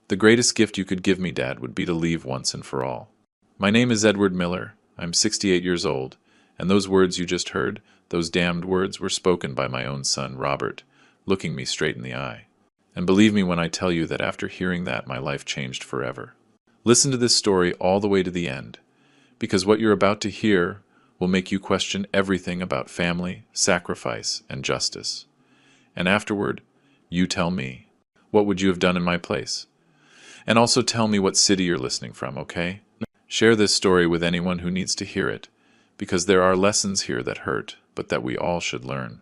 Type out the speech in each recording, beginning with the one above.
The greatest gift you could give me, Dad, would be to leave once and for all. My name is Edward Miller. I'm 68 years old, and those words you just heard, those damned words, were spoken by my own son, Robert, looking me straight in the eye. And believe me when I tell you that after hearing that, my life changed forever. Listen to this story all the way to the end, because what you're about to hear will make you question everything about family, sacrifice, and justice. And afterward, you tell me, what would you have done in my place? And also tell me what city you're listening from, okay? Share this story with anyone who needs to hear it, because there are lessons here that hurt, but that we all should learn.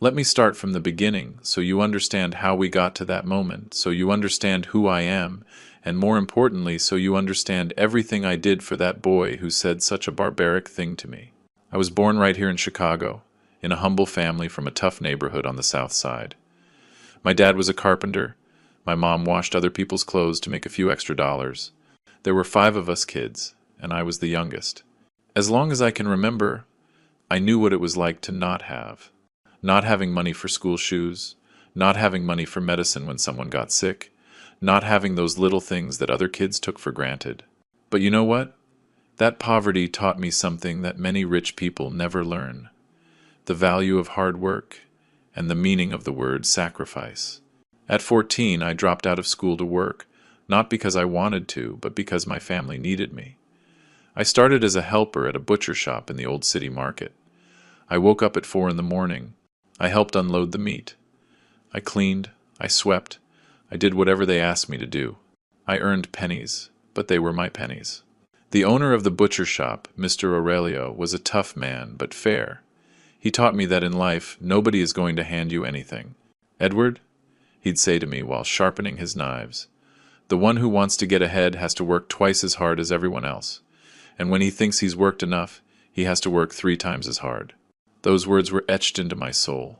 Let me start from the beginning, so you understand how we got to that moment, so you understand who I am, and more importantly, so you understand everything I did for that boy who said such a barbaric thing to me. I was born right here in Chicago, in a humble family from a tough neighborhood on the South Side. My dad was a carpenter. My mom washed other people's clothes to make a few extra dollars. There were 5 of us kids, and I was the youngest. As long as I can remember, I knew what it was like to not have. Not having money for school shoes, not having money for medicine when someone got sick, not having those little things that other kids took for granted. But you know what? That poverty taught me something that many rich people never learn: the value of hard work and the meaning of the word sacrifice. At 14, I dropped out of school to work, not because I wanted to, but because my family needed me. I started as a helper at a butcher shop in the old city market. I woke up at 4 in the morning. I helped unload the meat. I cleaned, I swept, I did whatever they asked me to do. I earned pennies, but they were my pennies. The owner of the butcher shop, Mr. Aurelio, was a tough man, but fair. He taught me that in life, nobody is going to hand you anything. "Edward," he'd say to me while sharpening his knives, "the one who wants to get ahead has to work twice as hard as everyone else. And when he thinks he's worked enough, he has to work 3 times as hard." Those words were etched into my soul.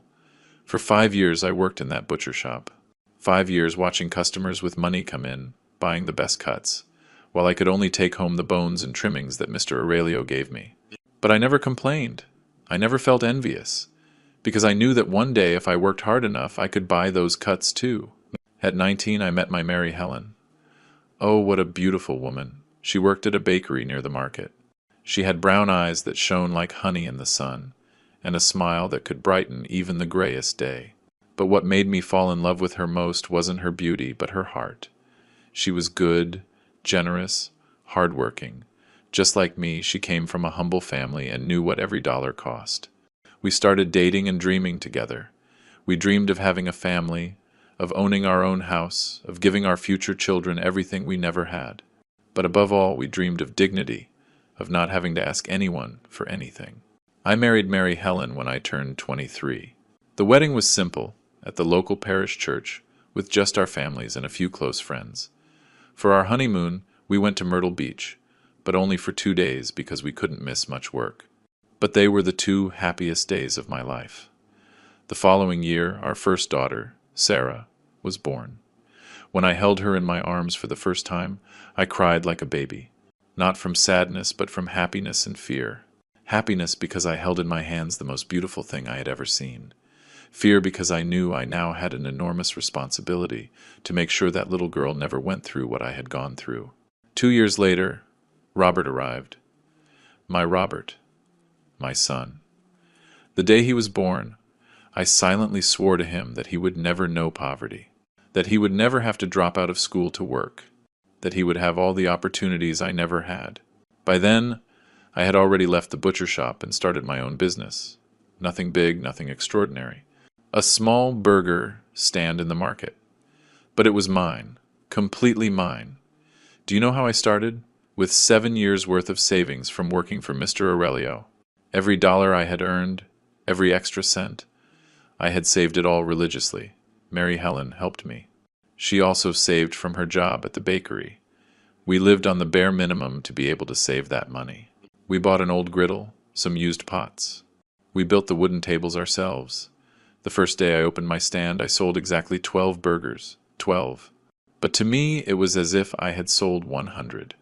For 5 years I worked in that butcher shop. 5 years watching customers with money come in, buying the best cuts, while I could only take home the bones and trimmings that Mr. Aurelio gave me. But I never complained. I never felt envious, because I knew that one day if I worked hard enough I could buy those cuts too. At 19 I met my Mary Helen. Oh, what a beautiful woman. She worked at a bakery near the market. She had brown eyes that shone like honey in the sun, and a smile that could brighten even the grayest day. But what made me fall in love with her most wasn't her beauty, but her heart. She was good, generous, hardworking. Just like me, she came from a humble family and knew what every dollar cost. We started dating and dreaming together. We dreamed of having a family, of owning our own house, of giving our future children everything we never had. But above all, we dreamed of dignity, of not having to ask anyone for anything. I married Mary Helen when I turned 23. The wedding was simple, at the local parish church, with just our families and a few close friends. For our honeymoon, we went to Myrtle Beach, but only for 2 days because we couldn't miss much work. But they were the 2 happiest days of my life. The following year, our first daughter, Sarah, was born. When I held her in my arms for the first time, I cried like a baby, not from sadness but from happiness and fear. Happiness because I held in my hands the most beautiful thing I had ever seen. Fear because I knew I now had an enormous responsibility to make sure that little girl never went through what I had gone through. 2 years later, Robert arrived. My Robert, my son. The day he was born, I silently swore to him that he would never know poverty, that he would never have to drop out of school to work, that he would have all the opportunities I never had. By then, I had already left the butcher shop and started my own business. Nothing big, nothing extraordinary. A small burger stand in the market. But it was mine, completely mine. Do you know how I started? With 7 years' worth of savings from working for Mr. Aurelio. Every dollar I had earned, every extra cent, I had saved it all religiously. Mary Helen helped me. She also saved from her job at the bakery. We lived on the bare minimum to be able to save that money. We bought an old griddle, some used pots. We built the wooden tables ourselves. The first day I opened my stand, I sold exactly 12 burgers. 12. But to me, it was as if I had sold 100.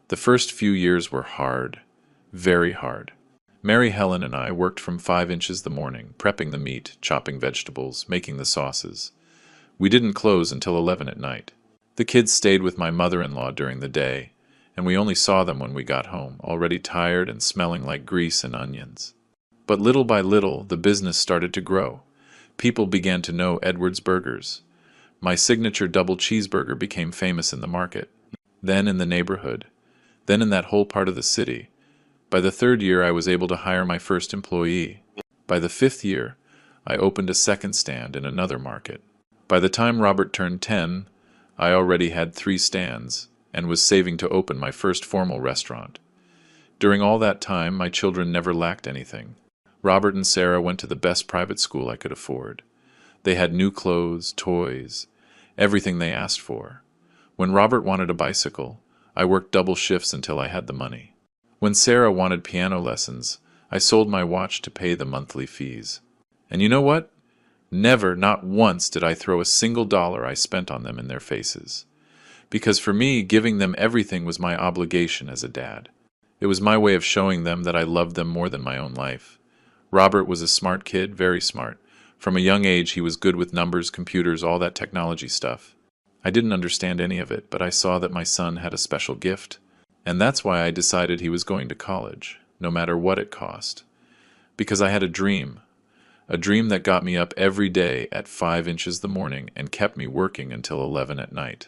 The first few years were hard, very hard. Mary Helen and I worked from 5 inches the morning, prepping the meat, chopping vegetables, making the sauces. We didn't close until 11 at night. The kids stayed with my mother-in-law during the day, and we only saw them when we got home, already tired and smelling like grease and onions. But little by little, the business started to grow. People began to know Edward's Burgers. My signature double cheeseburger became famous in the market, then in the neighborhood, then in that whole part of the city. By the third year, I was able to hire my first employee. By the fifth year, I opened a second stand in another market. By the time Robert turned 10, I already had 3 stands and was saving to open my first formal restaurant. During all that time, my children never lacked anything. Robert and Sarah went to the best private school I could afford. They had new clothes, toys, everything they asked for. When Robert wanted a bicycle, I worked double shifts until I had the money. When Sarah wanted piano lessons, I sold my watch to pay the monthly fees. And you know what? Never, not once, did I throw a single dollar I spent on them in their faces. Because for me, giving them everything was my obligation as a dad. It was my way of showing them that I loved them more than my own life. Robert was a smart kid, very smart. From a young age, he was good with numbers, computers, all that technology stuff. I didn't understand any of it, but I saw that my son had a special gift. And that's why I decided he was going to college, no matter what it cost. Because I had a dream that got me up every day at 5 inches the morning and kept me working until 11 at night.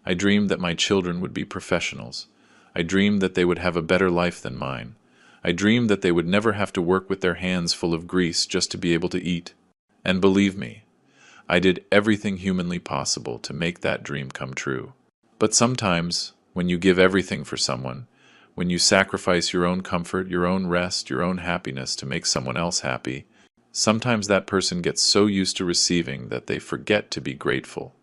I dreamed that my children would be professionals. I dreamed that they would have a better life than mine. I dreamed that they would never have to work with their hands full of grease just to be able to eat. And believe me, I did everything humanly possible to make that dream come true. But sometimes, when you give everything for someone, when you sacrifice your own comfort, your own rest, your own happiness to make someone else happy, sometimes that person gets so used to receiving that they forget to be grateful.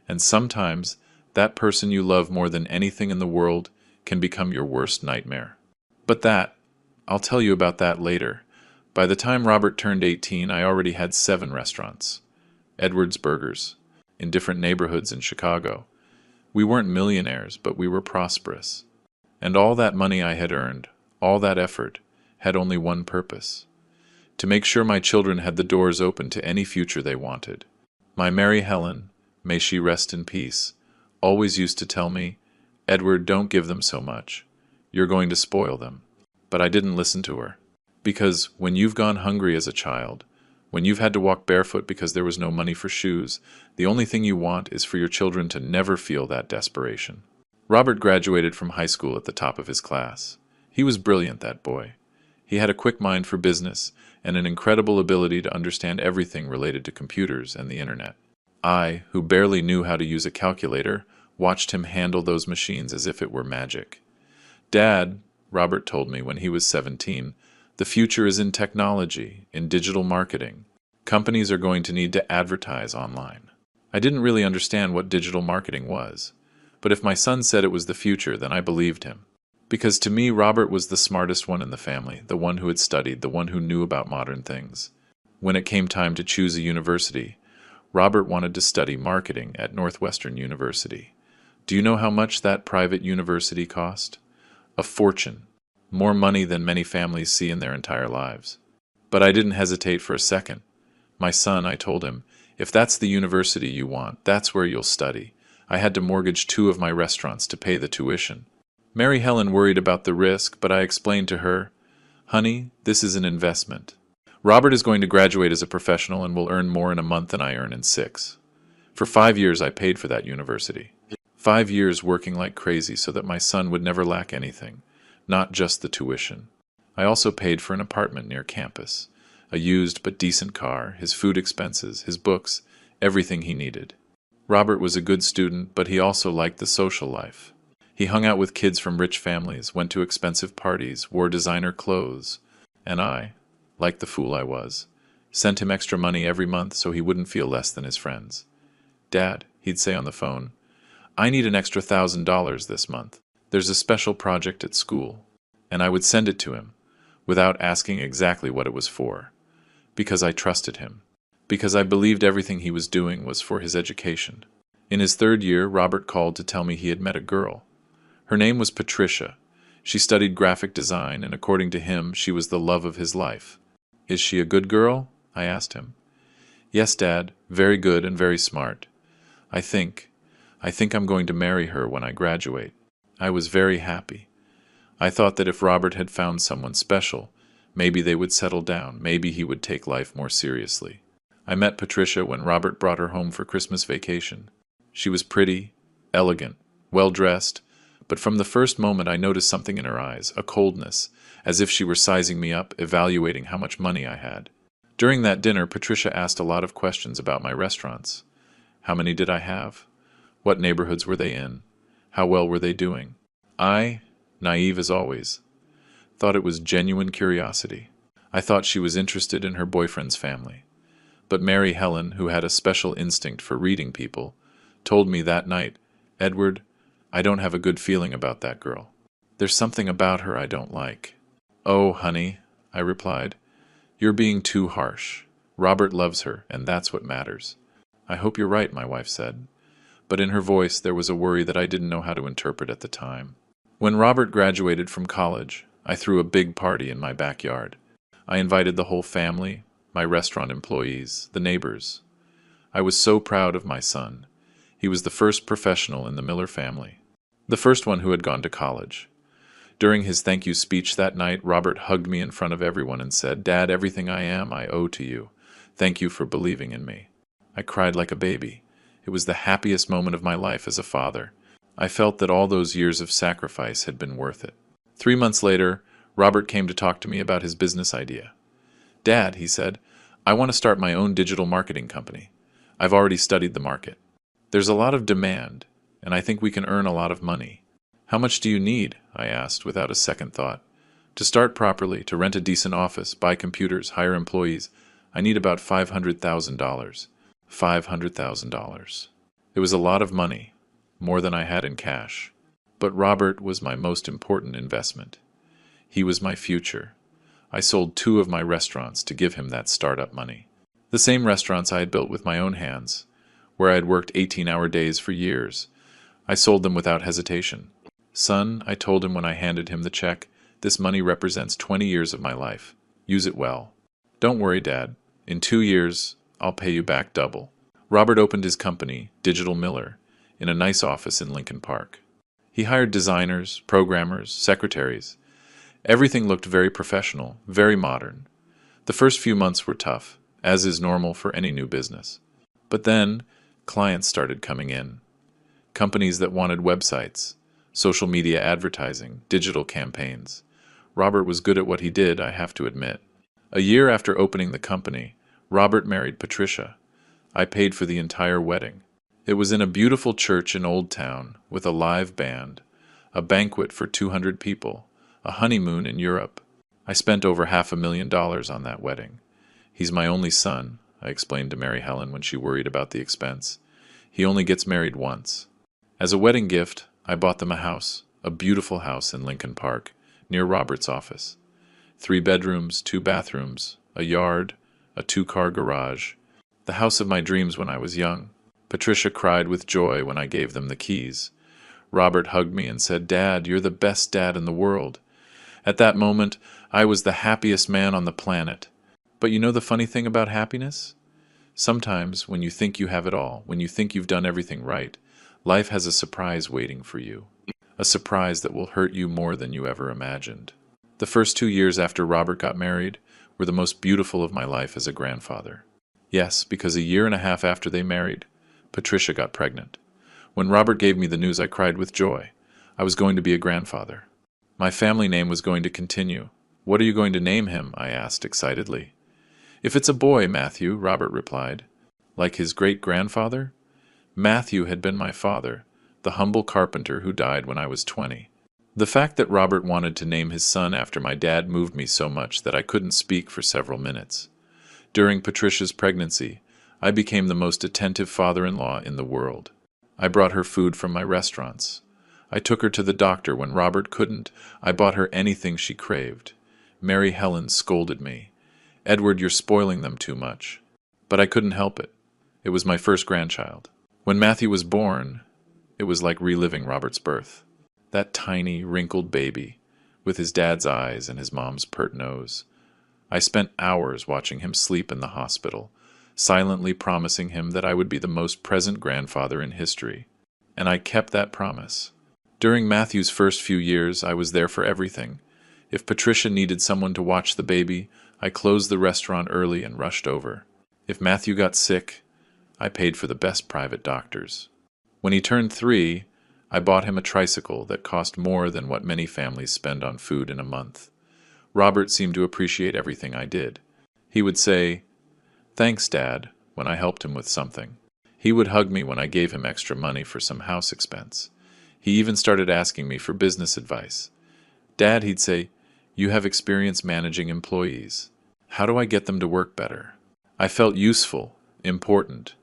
And sometimes, that person you love more than anything in the world can become your worst nightmare. But I'll tell you about that later. By the time Robert turned 18, I already had 7 restaurants. Edward's Burgers, in different neighborhoods in Chicago. We weren't millionaires, but we were prosperous. And all that money I had earned, all that effort, had only one purpose: to make sure my children had the doors open to any future they wanted. My Mary Helen, may she rest in peace, always used to tell me, "Edward, don't give them so much. You're going to spoil them." But I didn't listen to her. Because when you've gone hungry as a child, when you've had to walk barefoot because there was no money for shoes, the only thing you want is for your children to never feel that desperation. Robert graduated from high school at the top of his class. He was brilliant, that boy. He had a quick mind for business and an incredible ability to understand everything related to computers and the internet. I, who barely knew how to use a calculator, watched him handle those machines as if it were magic. "Dad," Robert told me when he was 17, "the future is in technology, in digital marketing. Companies are going to need to advertise online." I didn't really understand what digital marketing was, but if my son said it was the future, then I believed him. Because to me, Robert was the smartest one in the family, the one who had studied, the one who knew about modern things. When it came time to choose a university, Robert wanted to study marketing at Northwestern University. Do you know how much that private university cost? A fortune. More money than many families see in their entire lives. But I didn't hesitate for a second. "My son," I told him, "if that's the university you want, that's where you'll study." I had to mortgage 2 of my restaurants to pay the tuition. Mary Helen worried about the risk, but I explained to her, "Honey, this is an investment. Robert is going to graduate as a professional and will earn more in a month than I earn in 6. For 5 years I paid for that university. 5 years working like crazy so that my son would never lack anything. Not just the tuition. I also paid for an apartment near campus, a used but decent car, his food expenses, his books, everything he needed. Robert was a good student, but he also liked the social life. He hung out with kids from rich families, went to expensive parties, wore designer clothes, and I, like the fool I was, sent him extra money every month so he wouldn't feel less than his friends. "Dad," he'd say on the phone, "I need an extra $1,000 this month. There's a special project at school." And I would send it to him, without asking exactly what it was for. Because I trusted him. Because I believed everything he was doing was for his education. In his 3rd year, Robert called to tell me he had met a girl. Her name was Patricia. She studied graphic design, and according to him, she was the love of his life. "Is she a good girl?" I asked him. "Yes, Dad, very good and very smart. I think I think I'm going to marry her when I graduate. I was very happy. I thought that if Robert had found someone special, maybe they would settle down, maybe he would take life more seriously. I met Patricia when Robert brought her home for Christmas vacation. She was pretty, elegant, well-dressed, but from the first moment I noticed something in her eyes, a coldness, as if she were sizing me up, evaluating how much money I had. During that dinner, Patricia asked a lot of questions about my restaurants. How many did I have? What neighborhoods were they in? How well were they doing? I, naive as always, thought it was genuine curiosity. I thought she was interested in her boyfriend's family. But Mary Helen, who had a special instinct for reading people, told me that night, "Edward, I don't have a good feeling about that girl. There's something about her I don't like." "Oh, honey," I replied, "you're being too harsh. Robert loves her, and that's what matters." "I hope you're right," my wife said. But in her voice there was a worry that I didn't know how to interpret at the time. When Robert graduated from college, I threw a big party in my backyard. I invited the whole family, my restaurant employees, the neighbors. I was so proud of my son. He was the first professional in the Miller family, the first one who had gone to college. During his thank you speech that night, Robert hugged me in front of everyone and said, "Dad, everything I am, I owe to you. Thank you for believing in me." I cried like a baby. It was the happiest moment of my life as a father. I felt that all those years of sacrifice had been worth it. 3 months later, Robert came to talk to me about his business idea. "Dad," he said, "I want to start my own digital marketing company. I've already studied the market. There's a lot of demand, and I think we can earn a lot of money." "How much do you need?" I asked without a second thought. "To start properly, to rent a decent office, buy computers, hire employees, I need about $500,000. $500,000. It was a lot of money, more than I had in cash. But Robert was my most important investment. He was my future. I sold 2 of my restaurants to give him that startup money. The same restaurants I had built with my own hands, where I had worked 18-hour days for years. I sold them without hesitation. "Son," I told him when I handed him the check, "this money represents 20 years of my life. Use it well." "Don't worry, Dad. In 2 years, I'll pay you back double." Robert opened his company, Digital Miller, in a nice office in Lincoln Park. He hired designers, programmers, secretaries. Everything looked very professional, very modern. The first few months were tough, as is normal for any new business. But then, clients started coming in. Companies that wanted websites, social media advertising, digital campaigns. Robert was good at what he did, I have to admit. A year after opening the company, Robert married Patricia. I paid for the entire wedding. It was in a beautiful church in Old Town, with a live band, a banquet for 200 people, a honeymoon in Europe. I spent over $500,000 on that wedding. "He's my only son," I explained to Mary Helen when she worried about the expense. "He only gets married once." As a wedding gift, I bought them a house, a beautiful house in Lincoln Park, near Robert's office. 3 bedrooms, 2 bathrooms, a yard, a 2-car garage. The house of my dreams when I was young. Patricia cried with joy when I gave them the keys. Robert hugged me and said, "Dad, you're the best dad in the world." At that moment, I was the happiest man on the planet. But you know the funny thing about happiness? Sometimes, when you think you have it all, when you think you've done everything right, life has a surprise waiting for you. A surprise that will hurt you more than you ever imagined. The first 2 years after Robert got married were the most beautiful of my life as a grandfather. Yes, because a year and a half after they married, Patricia got pregnant. When Robert gave me the news, I cried with joy. I was going to be a grandfather. My family name was going to continue. "What are you going to name him?" I asked excitedly. "If it's a boy, Matthew," Robert replied. "Like his great-grandfather?" Matthew had been my father, the humble carpenter who died when I was 20. The fact that Robert wanted to name his son after my dad moved me so much that I couldn't speak for several minutes. During Patricia's pregnancy, I became the most attentive father-in-law in the world. I brought her food from my restaurants. I took her to the doctor when Robert couldn't. I bought her anything she craved. Mary Helen scolded me. "Edward, you're spoiling them too much." But I couldn't help it. It was my first grandchild. When Matthew was born, it was like reliving Robert's birth. That tiny, wrinkled baby, with his dad's eyes and his mom's pert nose. I spent hours watching him sleep in the hospital, silently promising him that I would be the most present grandfather in history. and I kept that promise. During Matthew's first few years, I was there for everything. If Patricia needed someone to watch the baby, I closed the restaurant early and rushed over. If Matthew got sick, I paid for the best private doctors. When he turned 3, I bought him a tricycle that cost more than what many families spend on food in a month. Robert seemed to appreciate everything I did. He would say, "Thanks, Dad," when I helped him with something. He would hug me when I gave him extra money for some house expense. He even started asking me for business advice. "Dad," he'd say, "you have experience managing employees. How do I get them to work better?" I felt useful, important.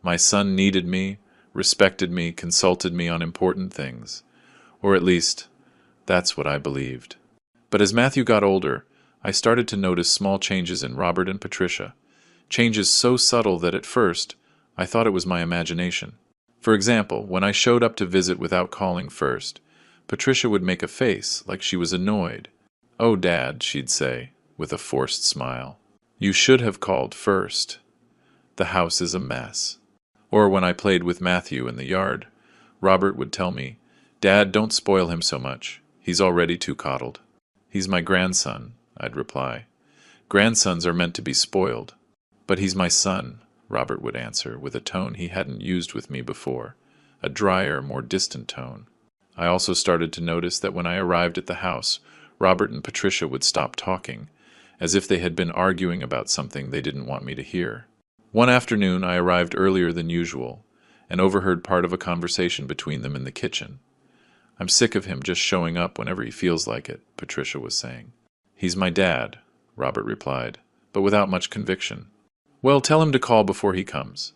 My son needed me, respected me, consulted me on important things. Or at least, that's what I believed. But as Matthew got older, I started to notice small changes in Robert and Patricia. Changes so subtle that at first, I thought it was my imagination. For example, when I showed up to visit without calling first, Patricia would make a face like she was annoyed. "Oh, Dad," she'd say, with a forced smile. "You should have called first. The house is a mess." Or when I played with Matthew in the yard, Robert would tell me, "Dad, don't spoil him so much. He's already too coddled." "He's my grandson," I'd reply. "Grandsons are meant to be spoiled." "But he's my son," Robert would answer, with a tone he hadn't used with me before, a drier, more distant tone. I also started to notice that when I arrived at the house, Robert and Patricia would stop talking, as if they had been arguing about something they didn't want me to hear. One afternoon I arrived earlier than usual, and overheard part of a conversation between them in the kitchen. "I'm sick of him just showing up whenever he feels like it," Patricia was saying. "He's my dad," Robert replied, but without much conviction. "Well, tell him to call before he comes.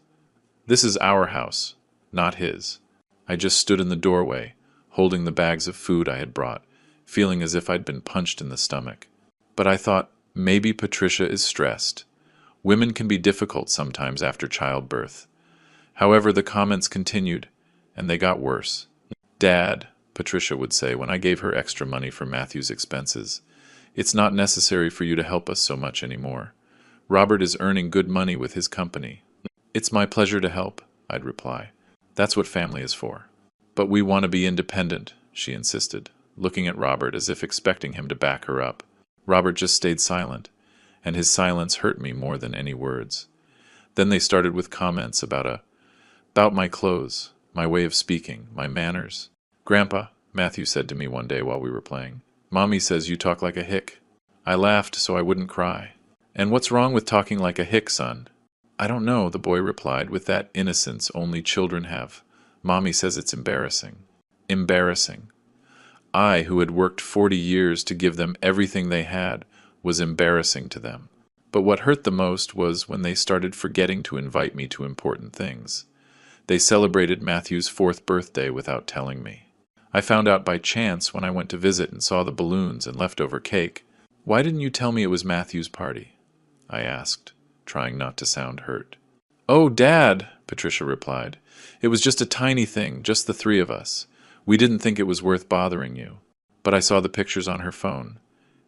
This is our house, not his." I just stood in the doorway, holding the bags of food I had brought, feeling as if I'd been punched in the stomach. But I thought, maybe Patricia is stressed. Women can be difficult sometimes after childbirth. However, the comments continued, and they got worse. "Dad," Patricia would say when I gave her extra money for Matthew's expenses, "it's not necessary for you to help us so much anymore. Robert is earning good money with his company." "It's my pleasure to help," I'd reply. "That's what family is for." "But we want to be independent," she insisted, looking at Robert as if expecting him to back her up. Robert just stayed silent, and his silence hurt me more than any words. Then they started with comments about my clothes, my way of speaking, my manners. "Grandpa," Matthew said to me one day while we were playing, "Mommy says you talk like a hick." I laughed so I wouldn't cry. "And what's wrong with talking like a hick, son?" "I don't know," the boy replied, with that innocence only children have. "Mommy says it's embarrassing." Embarrassing. I, who had worked 40 years to give them everything they had, was embarrassing to them. But what hurt the most was when they started forgetting to invite me to important things. They celebrated Matthew's 4th birthday without telling me. I found out by chance when I went to visit and saw the balloons and leftover cake. "Why didn't you tell me it was Matthew's party?" I asked, trying not to sound hurt. "Oh, Dad," Patricia replied. "It was just a tiny thing, just the 3 of us. We didn't think it was worth bothering you." But I saw the pictures on her phone.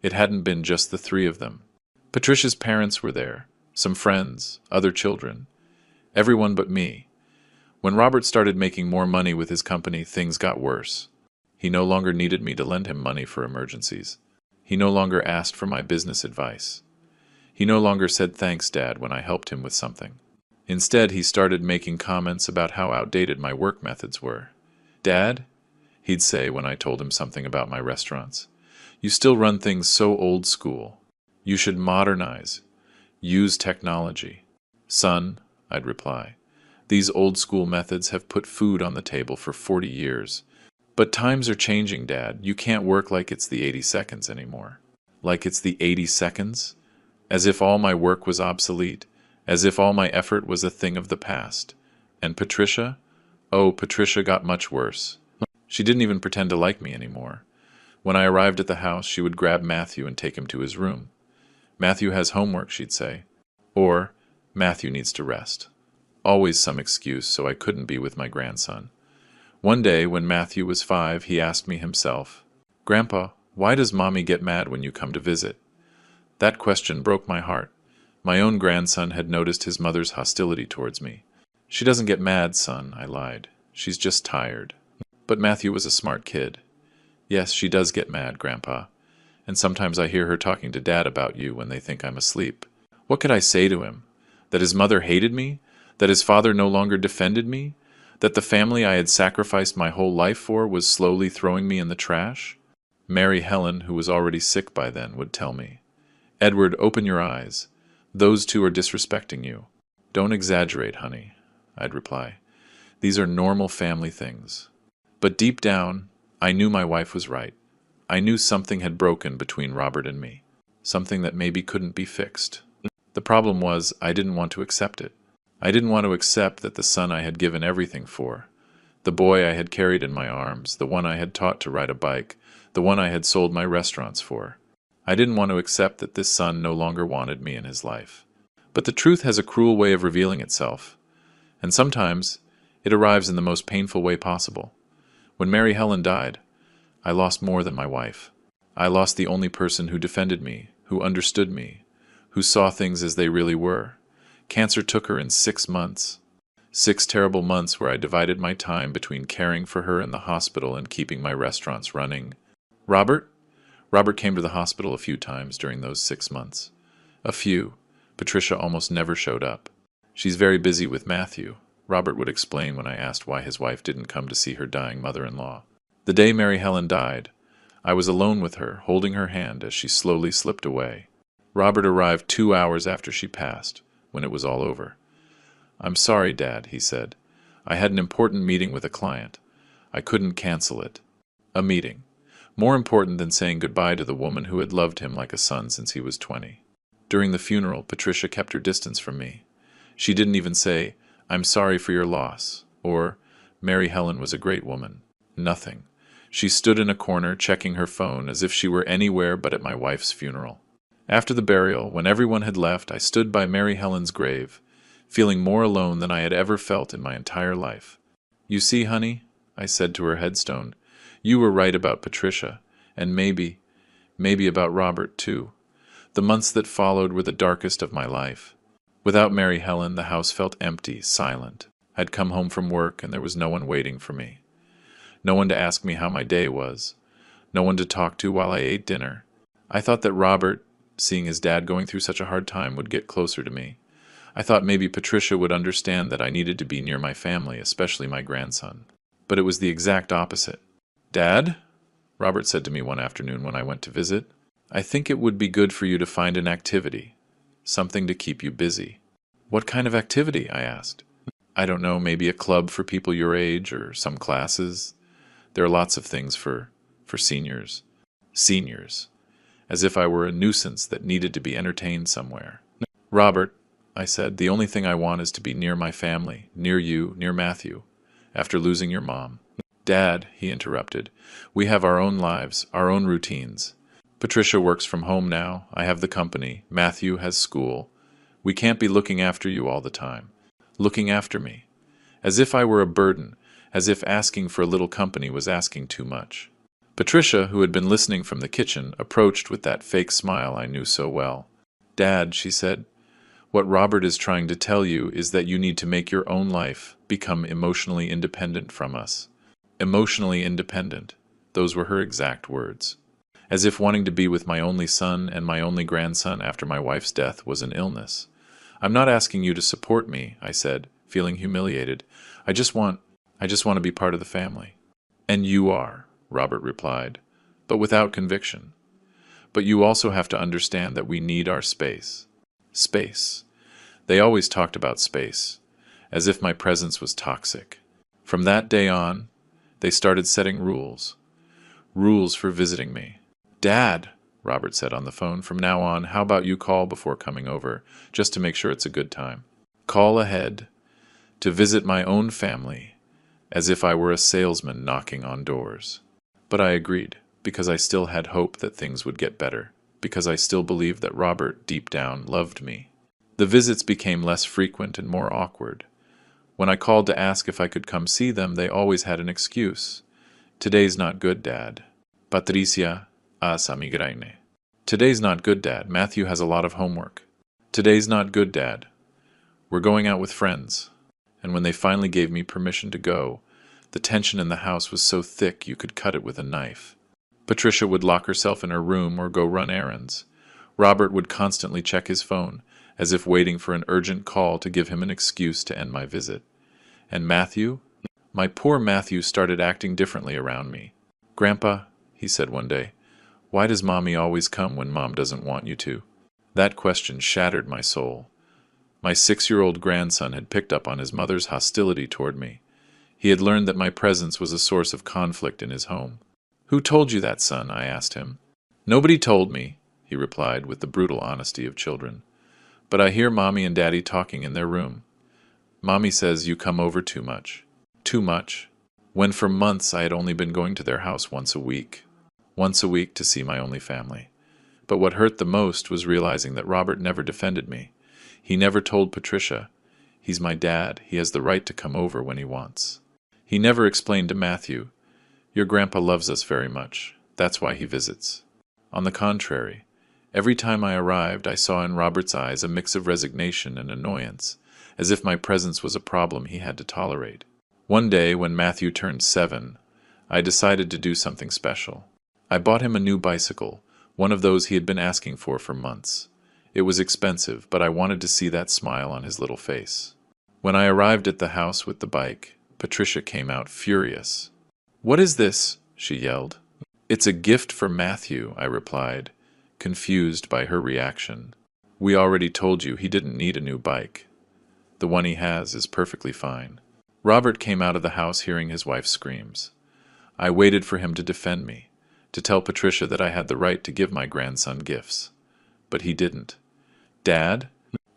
It hadn't been just the 3 of them. Patricia's parents were there, some friends, other children. Everyone but me. When Robert started making more money with his company, things got worse. He no longer needed me to lend him money for emergencies. He no longer asked for my business advice. He no longer said thanks, Dad, when I helped him with something. Instead, he started making comments about how outdated my work methods were. "Dad," he'd say when I told him something about my restaurants, "you still run things so old school. You should modernize. Use technology." "Son," I'd reply, "these old school methods have put food on the table for 40 years. But times are changing, Dad. You can't work like it's the 80 seconds anymore." Like it's the 80 seconds? As if all my work was obsolete, as if all my effort was a thing of the past. And Patricia? Oh, Patricia got much worse. She didn't even pretend to like me anymore. When I arrived at the house, she would grab Matthew and take him to his room. "Matthew has homework," she'd say. Or, "Matthew needs to rest." Always some excuse so I couldn't be with my grandson. One day, when Matthew was 5, he asked me himself, "Grandpa, why does Mommy get mad when you come to visit?" That question broke my heart. My own grandson had noticed his mother's hostility towards me. "She doesn't get mad, son," I lied. She's just tired. But Matthew was a smart kid. Yes, she does get mad, Grandpa. And sometimes I hear her talking to Dad about you when they think I'm asleep. What could I say to him? That his mother hated me? That his father no longer defended me? That the family I had sacrificed my whole life for was slowly throwing me in the trash? Mary Helen, who was already sick by then, would tell me, "Edward, open your eyes. Those two are disrespecting you." "Don't exaggerate, honey," I'd reply. "These are normal family things." But deep down, I knew my wife was right. I knew something had broken between Robert and me, something that maybe couldn't be fixed. The problem was, I didn't want to accept it. I didn't want to accept that the son I had given everything for, the boy I had carried in my arms, the one I had taught to ride a bike, the one I had sold my restaurants for. I didn't want to accept that this son no longer wanted me in his life. But the truth has a cruel way of revealing itself, and sometimes it arrives in the most painful way possible. When Mary Helen died, I lost more than my wife. I lost the only person who defended me, who understood me, who saw things as they really were. Cancer took her in 6 months. 6 terrible months where I divided my time between caring for her in the hospital and keeping my restaurants running. Robert? Robert came to the hospital a few times during those 6 months. A few. Patricia almost never showed up. "She's very busy with Matthew," Robert would explain when I asked why his wife didn't come to see her dying mother-in-law. The day Mary Helen died, I was alone with her, holding her hand as she slowly slipped away. Robert arrived 2 hours after she passed, when it was all over. "I'm sorry, Dad," he said. "I had an important meeting with a client. I couldn't cancel it." A meeting. More important than saying goodbye to the woman who had loved him like a son since he was 20. During the funeral, Patricia kept her distance from me. She didn't even say, "I'm sorry for your loss," or, "Mary Helen was a great woman." Nothing. She stood in a corner, checking her phone as if she were anywhere but at my wife's funeral. After the burial, when everyone had left, I stood by Mary Helen's grave, feeling more alone than I had ever felt in my entire life. "You see, honey," I said to her headstone, "you were right about Patricia, and maybe about Robert, too. The months that followed were the darkest of my life. Without Mary Helen, the house felt empty, silent. I'd come home from work, and there was no one waiting for me. No one to ask me how my day was. No one to talk to while I ate dinner. I thought that Robert, seeing his dad going through such a hard time, would get closer to me. I thought maybe Patricia would understand that I needed to be near my family, especially my grandson. But it was the exact opposite. "Dad," Robert said to me one afternoon when I went to visit, "I think it would be good for you to find an activity, something to keep you busy." "What kind of activity?" I asked. "I don't know, maybe a club for people your age or some classes. There are lots of things for seniors." Seniors. As if I were a nuisance that needed to be entertained somewhere. "Robert," I said, "the only thing I want is to be near my family, near you, near Matthew, after losing your mom." "Dad," he interrupted, "we have our own lives, our own routines. Patricia works from home now, I have the company, Matthew has school. We can't be looking after you all the time. Looking after me. As if I were a burden, as if asking for a little company was asking too much." Patricia, who had been listening from the kitchen, approached with that fake smile I knew so well. "Dad," she said, "what Robert is trying to tell you is that you need to make your own life become emotionally independent from us." Emotionally independent. Those were her exact words. As if wanting to be with my only son and my only grandson after my wife's death was an illness. "I'm not asking you to support me," I said, feeling humiliated. I just want to be part of the family." "And you are," Robert replied, but without conviction. "But you also have to understand that we need our space." Space. They always talked about space, as if my presence was toxic. From that day on, they started setting rules. Rules for visiting me. "Dad," Robert said on the phone, "from now on, how about you call before coming over, just to make sure it's a good time? Call ahead, to visit my own family, as if I were a salesman knocking on doors." But I agreed, because I still had hope that things would get better, because I still believed that Robert, deep down, loved me. The visits became less frequent and more awkward. When I called to ask if I could come see them, they always had an excuse. "Today's not good, Dad. Patricia sa migraine." "Today's not good, Dad. Matthew has a lot of homework." "Today's not good, Dad. We're going out with friends." And when they finally gave me permission to go, The tension in the house was so thick you could cut it with a knife. Patricia would lock herself in her room or go run errands. Robert would constantly check his phone, as if waiting for an urgent call to give him an excuse to end my visit. And Matthew? My poor Matthew started acting differently around me. "Grandpa," he said one day, "why does Mommy always come when Mom doesn't want you to?" That question shattered my soul. My 6-year-old grandson had picked up on his mother's hostility toward me. He had learned that my presence was a source of conflict in his home. "Who told you that, son?" I asked him. "Nobody told me," he replied with the brutal honesty of children. "But I hear Mommy and Daddy talking in their room. Mommy says you come over too much." Too much? When for months I had only been going to their house once a week. Once a week to see my only family. But what hurt the most was realizing that Robert never defended me. He never told Patricia, "He's my dad, he has the right to come over when he wants." He never explained to Matthew, "Your grandpa loves us very much. That's why he visits." On the contrary, every time I arrived, I saw in Robert's eyes a mix of resignation and annoyance, as if my presence was a problem he had to tolerate. One day, when Matthew turned 7, I decided to do something special. I bought him a new bicycle, one of those he had been asking for months. It was expensive, but I wanted to see that smile on his little face. When I arrived at the house with the bike, Patricia came out furious. "What is this?" she yelled. "It's a gift for Matthew," I replied, confused by her reaction. "We already told you he didn't need a new bike. The one he has is perfectly fine." Robert came out of the house hearing his wife's screams. I waited for him to defend me, to tell Patricia that I had the right to give my grandson gifts. But he didn't. "Dad?"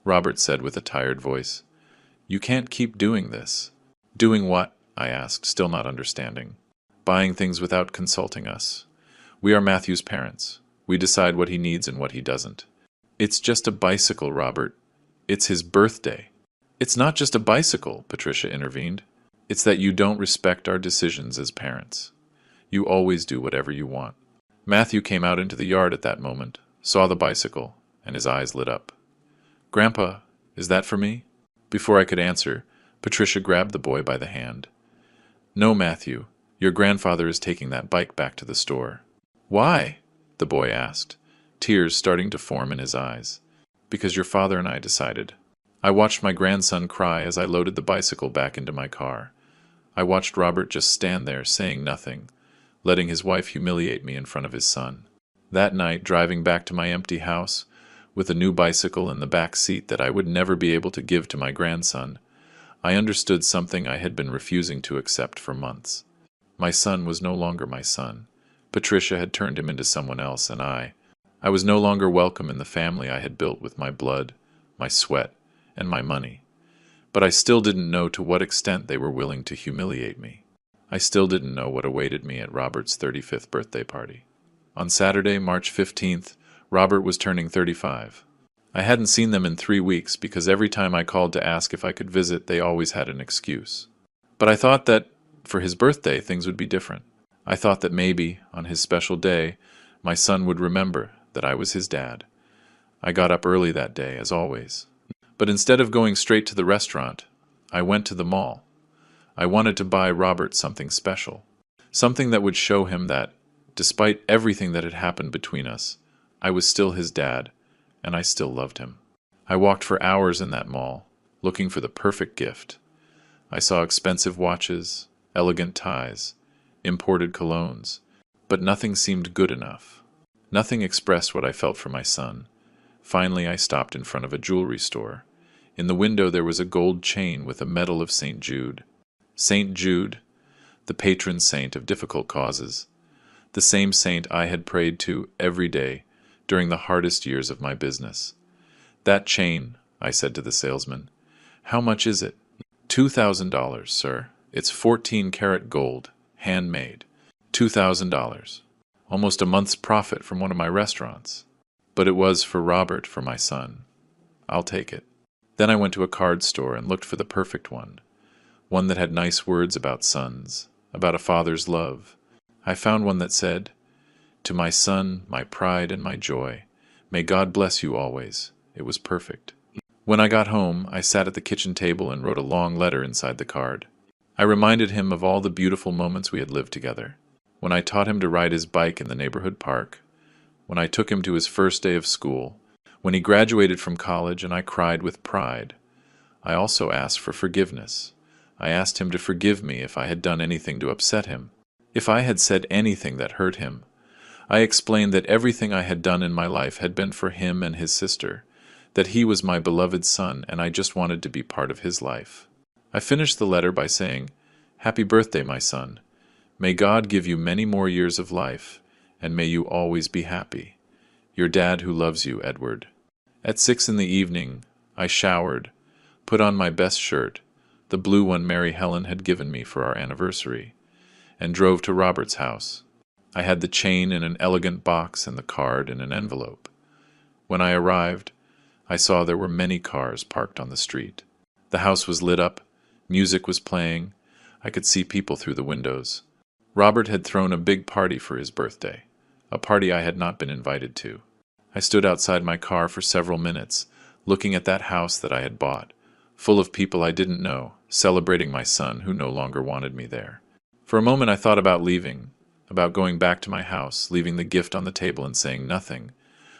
Robert said with a tired voice. "You can't keep doing this." "Doing what?" I asked, still not understanding. "Buying things without consulting us. We are Matthew's parents. We decide what he needs and what he doesn't." "It's just a bicycle, Robert. It's his birthday." "It's not just a bicycle," Patricia intervened. "It's that you don't respect our decisions as parents. You always do whatever you want." Matthew came out into the yard at that moment, saw the bicycle, and his eyes lit up. "Grandpa, is that for me?" Before I could answer, Patricia grabbed the boy by the hand. "No, Matthew, your grandfather is taking that bike back to the store." "Why?" the boy asked, tears starting to form in his eyes. "Because your father and I decided." I watched my grandson cry as I loaded the bicycle back into my car. I watched Robert just stand there saying nothing, letting his wife humiliate me in front of his son. That night, driving back to my empty house, with a new bicycle in the back seat that I would never be able to give to my grandson, I understood something I had been refusing to accept for months. My son was no longer my son. Patricia had turned him into someone else, and I was no longer welcome in the family I had built with my blood, my sweat, and my money. But I still didn't know to what extent they were willing to humiliate me. I still didn't know what awaited me at Robert's 35th birthday party. On Saturday, March 15th, Robert was turning 35. I hadn't seen them in 3 weeks because every time I called to ask if I could visit, they always had an excuse. But I thought that, for his birthday, things would be different. I thought that maybe, on his special day, my son would remember that I was his dad. I got up early that day, as always. But instead of going straight to the restaurant, I went to the mall. I wanted to buy Robert something special. Something that would show him that, despite everything that had happened between us, I was still his dad, and I still loved him. I walked for hours in that mall, looking for the perfect gift. I saw expensive watches, elegant ties, imported colognes, but nothing seemed good enough. Nothing expressed what I felt for my son. Finally, I stopped in front of a jewelry store. In the window there was a gold chain with a medal of St. Jude. St. Jude, the patron saint of difficult causes. The same saint I had prayed to every day during the hardest years of my business. "That chain," I said to the salesman. "How much is it?" $2,000, sir. It's 14-karat gold, handmade. $2,000. Almost a month's profit from one of my restaurants. But it was for Robert, for my son. I'll take it. Then I went to a card store and looked for the perfect one that had nice words about sons, about a father's love. I found one that said, "To my son, my pride and my joy, may God bless you always." It was perfect. When I got home, I sat at the kitchen table and wrote a long letter inside the card. I reminded him of all the beautiful moments we had lived together. When I taught him to ride his bike in the neighborhood park, when I took him to his first day of school, when he graduated from college and I cried with pride. I also asked for forgiveness. I asked him to forgive me if I had done anything to upset him, if I had said anything that hurt him. I explained that everything I had done in my life had been for him and his sister, that he was my beloved son and I just wanted to be part of his life. I finished the letter by saying, "Happy birthday, my son. May God give you many more years of life, and may you always be happy. Your dad who loves you, Edward." At 6 in the evening, I showered, put on my best shirt, the blue one Mary Helen had given me for our anniversary, and drove to Robert's house. I had the chain in an elegant box and the card in an envelope. When I arrived, I saw there were many cars parked on the street. The house was lit up, music was playing, I could see people through the windows. Robert had thrown a big party for his birthday, a party I had not been invited to. I stood outside my car for several minutes, looking at that house that I had bought, full of people I didn't know, celebrating my son who no longer wanted me there. For a moment I thought about leaving, about going back to my house, leaving the gift on the table and saying nothing,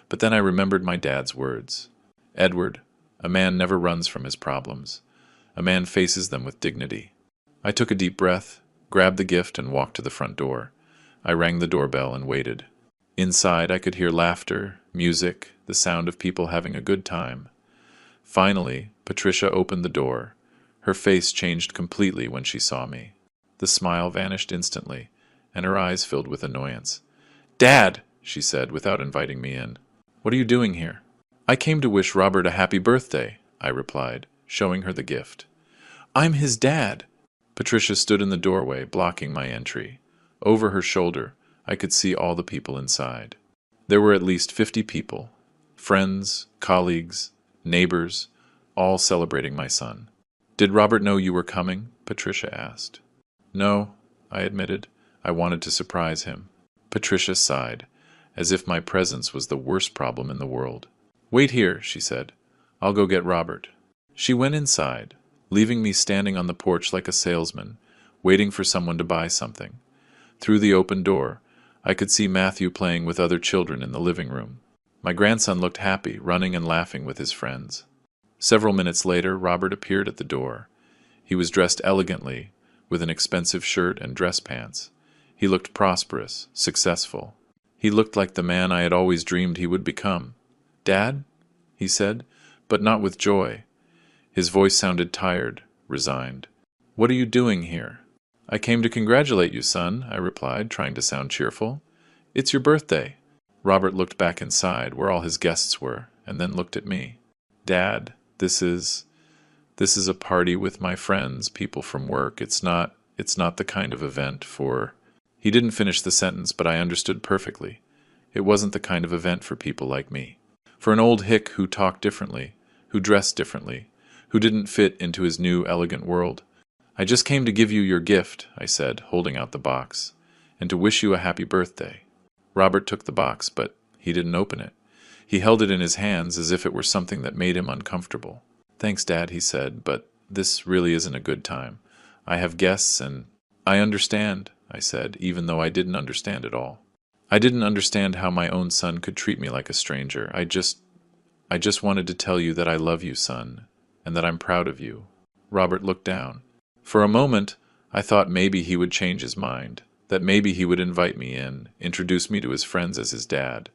but then I remembered my dad's words. "Edward, a man never runs from his problems. A man faces them with dignity." I took a deep breath, grabbed the gift, and walked to the front door. I rang the doorbell and waited. Inside, I could hear laughter, music, the sound of people having a good time. Finally, Patricia opened the door. Her face changed completely when she saw me. The smile vanished instantly, and her eyes filled with annoyance. "Dad!" she said, without inviting me in. "What are you doing here?" "I came to wish Robert a happy birthday," I replied, showing her the gift. "I'm his dad." Patricia stood in the doorway, blocking my entry. Over her shoulder, I could see all the people inside. There were at least 50 people, friends, colleagues, neighbors, all celebrating my son. "Did Robert know you were coming?" Patricia asked. "No," I admitted. "I wanted to surprise him." Patricia sighed, as if my presence was the worst problem in the world. "Wait here," she said. "I'll go get Robert." She went inside, leaving me standing on the porch like a salesman, waiting for someone to buy something. Through the open door, I could see Matthew playing with other children in the living room. My grandson looked happy, running and laughing with his friends. Several minutes later, Robert appeared at the door. He was dressed elegantly, with an expensive shirt and dress pants. He looked prosperous, successful. He looked like the man I had always dreamed he would become. "Dad?" he said, but not with joy. His voice sounded tired, resigned. "What are you doing here?" "I came to congratulate you, son," I replied, trying to sound cheerful. "It's your birthday." Robert looked back inside, where all his guests were, and then looked at me. "Dad, this is a party with my friends, people from work. It's not the kind of event for—" He didn't finish the sentence, but I understood perfectly. It wasn't the kind of event for people like me. For an old hick who talked differently, who dressed differently, who didn't fit into his new, elegant world. "I just came to give you your gift," I said, holding out the box, "and to wish you a happy birthday." Robert took the box, but he didn't open it. He held it in his hands as if it were something that made him uncomfortable. "Thanks, Dad," he said, "but this really isn't a good time. I have guests and—" "I understand," I said, even though I didn't understand it all. I didn't understand how my own son could treat me like a stranger. I just wanted to tell you that I love you, son, and that I'm proud of you." Robert looked down. For a moment, I thought maybe he would change his mind, that maybe he would invite me in, introduce me to his friends as his dad.